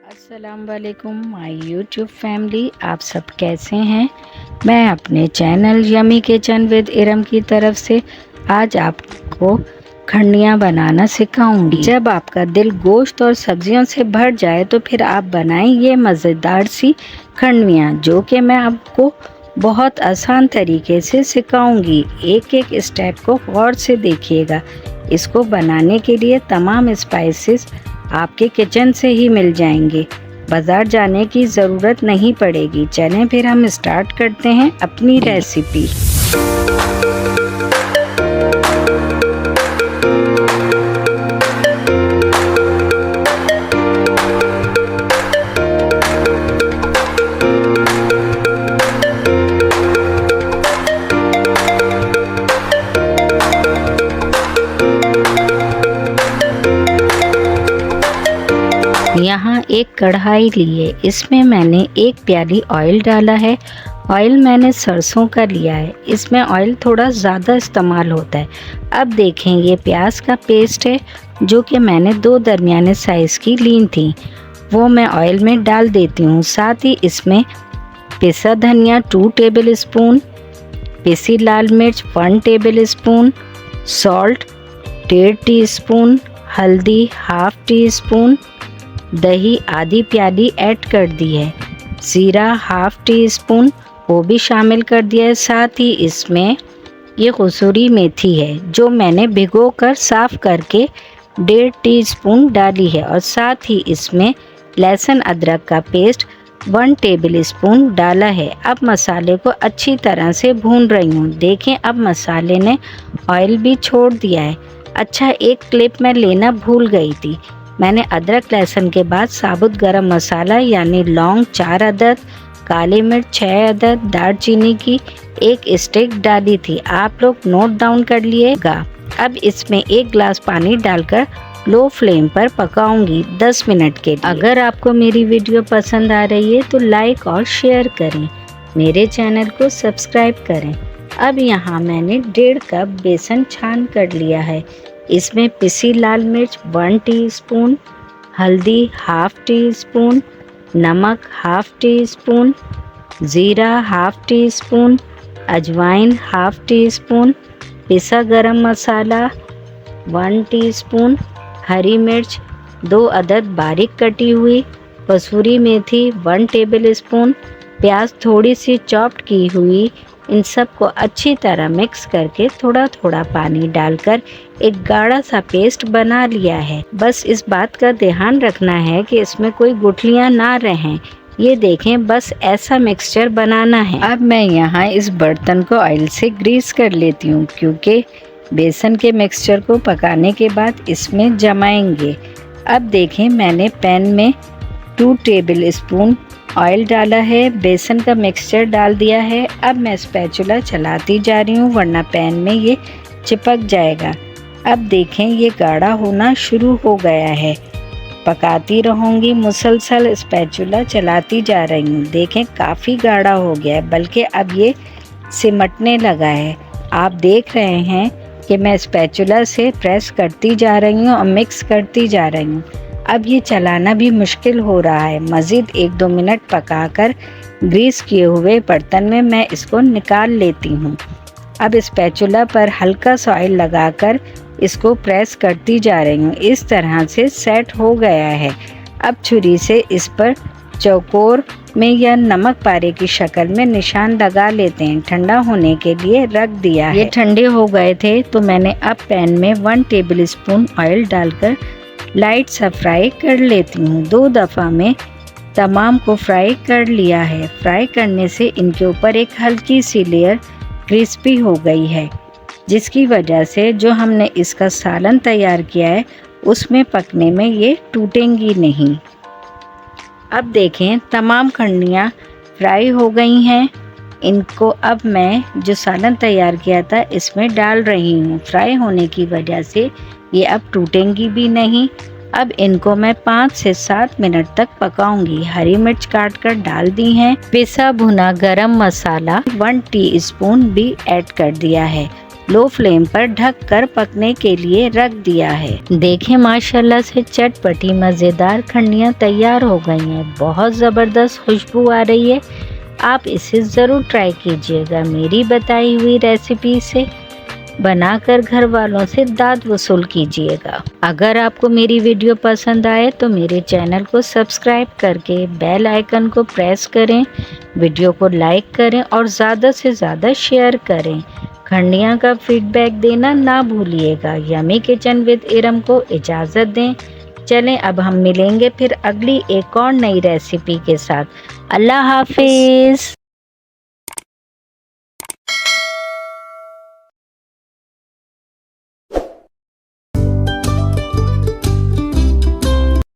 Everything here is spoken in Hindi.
अस्सलाम वालेकुम माय यूट्यूब फैमिली, आप सब कैसे हैं। मैं अपने channel yummy kitchen with Iram की तरफ से आज आपको खंडियाँ बनाना सिखाऊंगी। जब आपका दिल गोश्त और सब्जियों से भर जाए तो फिर आप बनाएं ये मज़ेदार सी खंडियाँ, जो कि मैं आपको बहुत आसान तरीके से सिखाऊंगी। एक एक स्टेप को गौर से देखिएगा। इसको बनाने के लिए तमाम स्पाइसेस आपके किचन से ही मिल जाएंगे, बाज़ार जाने की ज़रूरत नहीं पड़ेगी। चलें फिर हम स्टार्ट करते हैं अपनी रेसिपी। यहाँ एक कढ़ाई ली है, इसमें मैंने एक प्याली ऑयल डाला है। ऑयल मैंने सरसों का लिया है, इसमें ऑयल थोड़ा ज़्यादा इस्तेमाल होता है। अब देखें, ये प्याज का पेस्ट है जो कि मैंने 2 दरमियाने साइज़ की ली थी, वो मैं ऑयल में डाल देती हूँ। साथ ही इसमें पिसा धनिया 2 टेबल स्पून, पिसी लाल मिर्च 1 टेबल स्पून, सॉल्ट 1.5 टीस्पून, हल्दी 1/2 टीस्पून, दही आधी प्याली ऐड कर दी है, ज़ीरा 1/2 टीस्पून वो भी शामिल कर दिया है। साथ ही इसमें ये कसूरी मेथी है जो मैंने भिगोकर साफ़ करके 1.5 टीस्पून डाली है, और साथ ही इसमें लहसुन अदरक का पेस्ट 1 टेबल स्पून डाला है। अब मसाले को अच्छी तरह से भून रही हूँ। देखें, अब मसाले ने ऑयल भी छोड़ दिया है। अच्छा, एक क्लिप मैं लेना भूल गई थी। मैंने अदरक लहसुन के बाद साबुत गरम मसाला यानी लौंग 4 अदद, काली मिर्च 6 अदद, दालचीनी की 1 स्टिक डाली थी। आप लोग नोट डाउन कर लिएगा। अब इसमें 1 गिलास पानी डालकर लो फ्लेम पर पकाऊंगी 10 मिनट के लिए। अगर आपको मेरी वीडियो पसंद आ रही है तो लाइक और शेयर करें, मेरे चैनल को सब्सक्राइब करें। अब यहाँ मैंने 1.5 कप बेसन छान कर लिया है। इसमें पिसी लाल मिर्च 1 टीस्पून, हल्दी 1/2 टीस्पून, नमक 1/2 टीस्पून, ज़ीरा 1/2 टीस्पून, अजवाइन 1/2 टीस्पून, पिसा गरम मसाला 1 टीस्पून, हरी मिर्च 2 अदद बारीक कटी हुई, कसूरी मेथी 1 टेबल स्पून, प्याज थोड़ी सी चॉप्ड की हुई। इन सब को अच्छी तरह मिक्स करके थोड़ा थोड़ा पानी डालकर एक गाढ़ा सा पेस्ट बना लिया है। बस इस बात का ध्यान रखना है कि इसमें कोई गुठलियाँ ना रहें। ये देखें, बस ऐसा मिक्सचर बनाना है। अब मैं यहाँ इस बर्तन को ऑयल से ग्रीस कर लेती हूँ, क्योंकि बेसन के मिक्सचर को पकाने के बाद इसमें जमाएंगे। अब देखें, मैंने पैन में 2 टेबल स्पून ऑयल डाला है, बेसन का मिक्सचर डाल दिया है। अब मैं स्पैचुला चलाती जा रही हूँ, वरना पैन में ये चिपक जाएगा। अब देखें, ये गाढ़ा होना शुरू हो गया है। पकाती रहूँगी मुसलसल, स्पैचुला चलाती जा रही हूँ। देखें, काफ़ी गाढ़ा हो गया है, बल्कि अब ये सिमटने लगा है। आप देख रहे हैं कि मैं स्पैचुला से प्रेस करती जा रही हूँ और मिक्स करती जा रही हूँ। अब ये चलाना भी मुश्किल हो रहा है। मज़ीद 1-2 मिनट पकाकर ग्रीस किए हुए बर्तन में मैं इसको निकाल लेती हूँ। अब स्पैचुला पर हल्का सा ऑयल लगाकर इसको प्रेस करती जा रही हूँ। इस तरह से सेट हो गया है। अब छुरी से इस पर चौकोर में या नमक पारे की शक्ल में निशान लगा लेते हैं। ठंडा होने के लिए रख दिया है। ये ठंडे हो गए थे तो मैंने अब पैन में 1 टेबल स्पून ऑयल डालकर लाइट सा फ्राई कर लेती हूँ। 2 दफ़ा में तमाम को फ्राई कर लिया है। फ्राई करने से इनके ऊपर एक हल्की सी लेयर क्रिस्पी हो गई है, जिसकी वजह से जो हमने इसका सालन तैयार किया है उसमें पकने में ये टूटेंगी नहीं। अब देखें, तमाम खंडियाँ फ्राई हो गई हैं। इनको अब मैं जो सालन तैयार किया था इसमें डाल रही हूँ। फ्राई होने की वजह से ये अब टूटेंगी भी नहीं। अब इनको मैं 5 से 7 मिनट तक पकाऊंगी। हरी मिर्च काट कर डाल दी हैं। पिसा भुना गरम मसाला 1 टीस्पून भी ऐड कर दिया है। लो फ्लेम पर ढककर पकने के लिए रख दिया है। देखें माशाल्लाह से चटपटी मज़ेदार खंडियाँ तैयार हो गई हैं। बहुत ज़बरदस्त खुशबू आ रही है। आप इसे ज़रूर ट्राई कीजिएगा। मेरी बताई हुई रेसिपी से बनाकर घर वालों से दाद वसूल कीजिएगा। अगर आपको मेरी वीडियो पसंद आए तो मेरे चैनल को सब्सक्राइब करके बेल आइकन को प्रेस करें, वीडियो को लाइक करें और ज़्यादा से ज़्यादा शेयर करें। खंडियाँ का फीडबैक देना ना भूलिएगा। यमी किचन विद इरम को इजाज़त दें। चलें अब हम मिलेंगे फिर अगली एक और नई रेसिपी के साथ। अल्लाह हाफिज़।